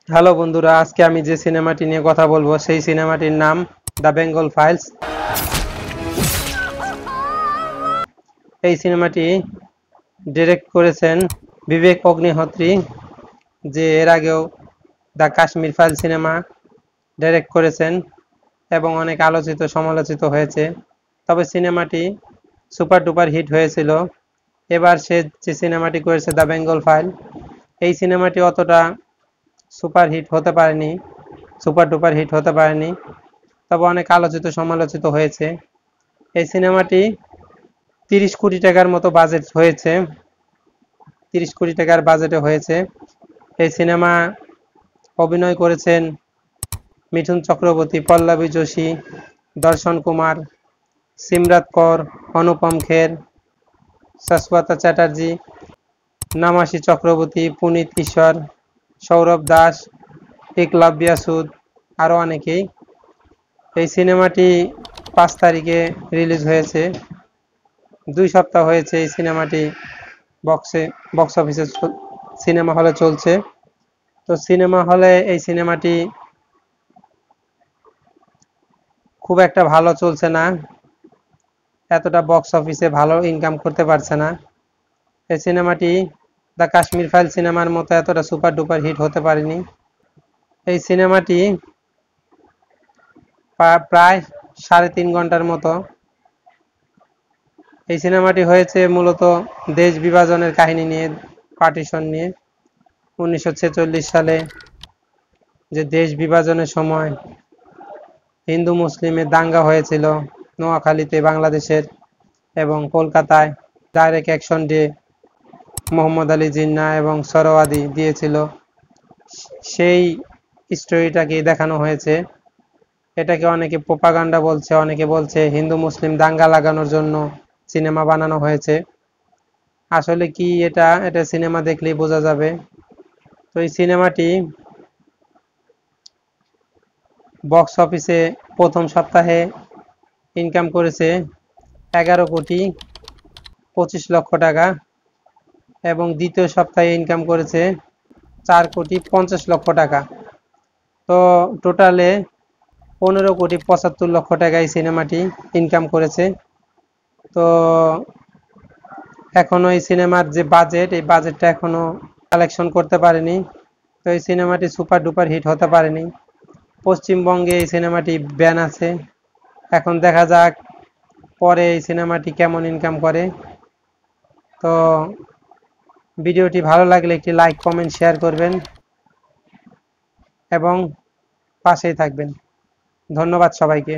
Hello বন্ধুরা, আজকে আমি যে সিনেমাটি নিয়ে কথা বলবো সেই সিনেমাটির নাম দ্য বেঙ্গল ফাইলস। এই সিনেমাটি ডিরেক্ট করেছেন বিবেক অগ্নিহোত্রী, যে এর আগেও the Kashmir file cinema direct করেছেন এবং অনেক আলোচিত সমালোচিত হয়েছে। তবে সিনেমাটি সুপার ডুপার হিট হয়েছিল। এবার সে যে সিনেমাটি করেছে দ্য বেঙ্গল ফাইল, এই সিনেমাটি অতটা সুপার ডুপার হিট হতে পারেনি, তবে অনেক আলোচিত সমালোচিত হয়েছে। এই সিনেমাটি 30 কোটি টাকার মতো বাজেট হয়েছে, 30 কোটি টাকার বাজেটে হয়েছে। এই সিনেমা অভিনয় করেছেন মিঠুন চক্রবর্তী, পল্লবী যোশী, দর্শন কুমার, সিমরাত কৌর, অনুপম খের, শাশ্বতা চ্যাটার্জি, নামাসী চক্রবর্তী, পুনীত ঈশ্বর, সৌরভ দাস, একলব্য সুদ, আরও অনেকেই। এই সিনেমাটি 5 তারিখে রিলিজ হয়েছে। 2 সপ্তাহ হয়েছে এই সিনেমাটি বক্স অফিসে সিনেমা হলে চলছে। তো সিনেমা হলে এই সিনেমাটি খুব একটা ভালো চলছে না, এতটা বক্স অফিসে ভালো ইনকাম করতে পারছে না। এই সিনেমাটি দ্য কাশ্মীর ফাইল সিনেমার মতো এতটা সুপার ডুপার হিট হতে পারেনি। এই সিনেমাটি প্রায় 3.5 ঘন্টার মতো। এই সিনেমাটি হয়েছে মূলত দেশ বিভাজনের কাহিনী নিয়ে, পার্টিশন নিয়ে। 1946 সালে যে দেশ বিভাজনের সময় হিন্দু মুসলিমের দাঙ্গা হয়েছিল নোয়াখালীতে বাংলাদেশের, এবং কলকাতায় direct action day Mohammad Ali Jinnah এবং সরওয়ার্দী দিয়েছিল, সেই স্টোরিটাকে দেখানো হয়েছে। এটাকে অনেকে প্রোপাগান্ডা বলছে, অনেকে বলছে হিন্দু মুসলিম দাঙ্গা লাগানোর জন্য সিনেমা বানানো হয়েছে। আসলে কি এটা সিনেমা দেখলেই বোঝা যাবে। তো এই সিনেমাটি বক্স অফিসে প্রথম সপ্তাহে ইনকাম করেছে 11,25,00,000 টাকা এবং দ্বিতীয় সপ্তাহে ইনকাম করেছে 4,50,00,000 টাকা। তো টোটালে 15,75,00,000 টাকা এই সিনেমাটি ইনকাম করেছে। তো এখনো এই সিনেমার যে বাজেট, এই বাজেটটা এখনো কালেকশন করতে পারেনি। তো এই সিনেমাটি সুপার ডুপার হিট হতে পারেনি। পশ্চিমবঙ্গে এই সিনেমাটি ব্যান আছে। এখন দেখা যাক পরে এই সিনেমাটি কেমন ইনকাম করে। তো ভিডিওটি ভালো লাগলে একটি লাইক, কমেন্ট, শেয়ার করবেন এবং পাশেই থাকবেন। ধন্যবাদ সবাইকে।